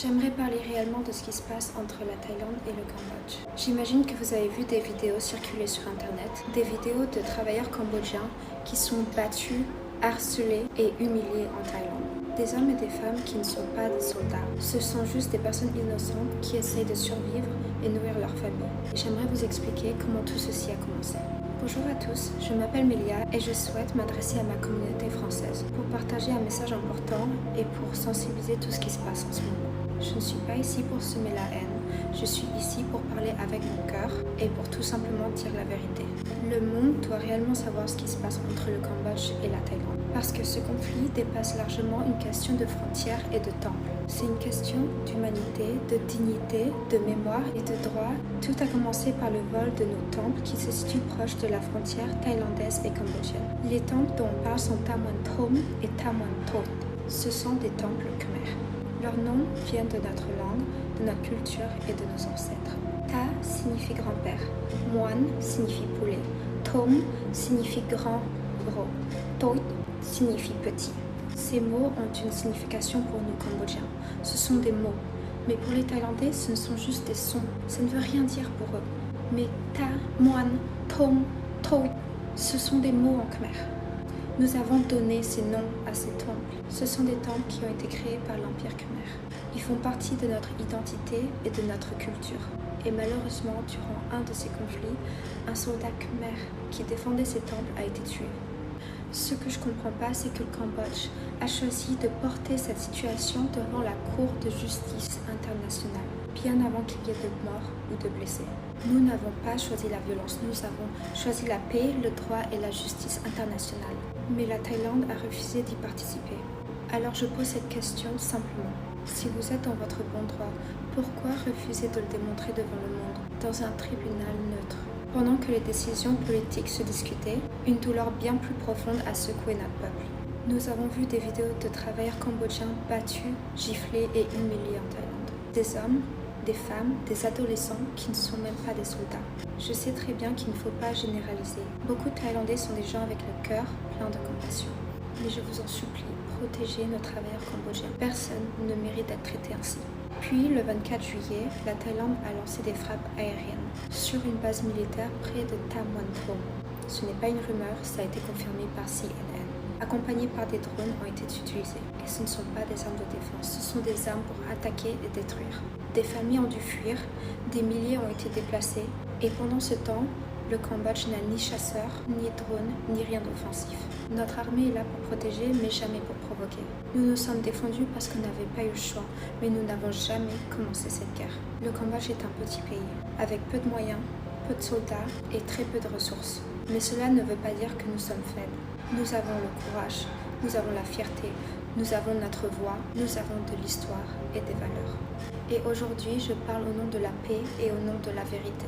J'aimerais parler réellement de ce qui se passe entre la Thaïlande et le Cambodge. J'imagine que vous avez vu des vidéos circuler sur internet, des vidéos de travailleurs cambodgiens qui sont battus, harcelés et humiliés en Thaïlande. Des hommes et des femmes qui ne sont pas des soldats, ce sont juste des personnes innocentes qui essayent de survivre et nourrir leur famille. J'aimerais vous expliquer comment tout ceci a commencé. Bonjour à tous, je m'appelle Mélia et je souhaite m'adresser à ma communauté française pour partager un message important et pour sensibiliser tout ce qui se passe en ce moment. Je ne suis pas ici pour semer la haine, je suis ici pour parler avec mon cœur et pour tout simplement dire la vérité. Le monde doit réellement savoir ce qui se passe entre le Cambodge et la Thaïlande, parce que ce conflit dépasse largement une question de frontières et de temples. C'est une question d'humanité, de dignité, de mémoire et de droit. Tout a commencé par le vol de nos temples qui se situent proches de la frontière thaïlandaise et cambodgienne. Les temples dont on parle sont Tham Muang Thom et Tham Muang Thot. Ce sont des temples khmers. Leurs noms viennent de notre langue, de notre culture et de nos ancêtres. Ta signifie grand-père, Muan signifie poulet, Thom signifie grand, gros, Tot signifie petit. Ces mots ont une signification pour nous Cambodgiens. Ce sont des mots. Mais pour les Thaïlandais, ce ne sont juste des sons. Ça ne veut rien dire pour eux. Mais Ta, Muan, Thom, Tot, ce sont des mots en khmer. Nous avons donné ces noms à ces temples. Ce sont des temples qui ont été créés par l'Empire khmer. Ils font partie de notre identité et de notre culture. Et malheureusement, durant un de ces conflits, un soldat khmer qui défendait ces temples a été tué. Ce que je ne comprends pas, c'est que le Cambodge a choisi de porter cette situation devant la Cour de justice internationale, bien avant qu'il y ait de morts ou de blessés. Nous n'avons pas choisi la violence, nous avons choisi la paix, le droit et la justice internationale. Mais la Thaïlande a refusé d'y participer. Alors je pose cette question simplement. Si vous êtes dans votre bon droit, pourquoi refuser de le démontrer devant le monde, dans un tribunal neutre? Pendant que les décisions politiques se discutaient, une douleur bien plus profonde a secoué notre peuple. Nous avons vu des vidéos de travailleurs cambodgiens battus, giflés et humiliés en Thaïlande. Des hommes, des femmes, des adolescents qui ne sont même pas des soldats. Je sais très bien qu'il ne faut pas généraliser. Beaucoup de Thaïlandais sont des gens avec le cœur plein de compassion. Mais je vous en supplie, protégez nos travailleurs cambodgiens. Personne ne mérite d'être traité ainsi. Puis, le 24 juillet, la Thaïlande a lancé des frappes aériennes sur une base militaire près de Tham Muang Thom. Ce n'est pas une rumeur, ça a été confirmé par CNN. Accompagnés par des drones ont été utilisés. Et ce ne sont pas des armes de défense, ce sont des armes pour attaquer et détruire. Des familles ont dû fuir, des milliers ont été déplacés. Et pendant ce temps, le Cambodge n'a ni chasseurs, ni drones, ni rien d'offensif. Notre armée est là pour protéger, mais jamais pour provoquer. Nous nous sommes défendus parce qu'on n'avait pas eu le choix, mais nous n'avons jamais commencé cette guerre. Le Cambodge est un petit pays, avec peu de moyens, peu de soldats et très peu de ressources. Mais cela ne veut pas dire que nous sommes faibles. Nous avons le courage, nous avons la fierté, nous avons notre voix, nous avons de l'histoire et des valeurs. Et aujourd'hui, je parle au nom de la paix et au nom de la vérité.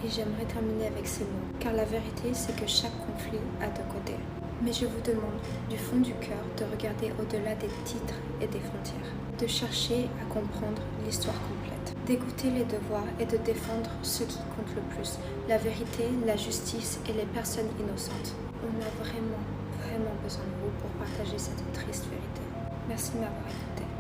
Et j'aimerais terminer avec ces mots, car la vérité, c'est que chaque conflit a deux côtés. Mais je vous demande, du fond du cœur, de regarder au-delà des titres et des frontières, de chercher à comprendre l'histoire complète, d'écouter les devoirs et de défendre ce qui compte le plus, la vérité, la justice et les personnes innocentes. On a vraiment besoin de vous pour partager cette triste vérité. Merci de m'avoir écouté.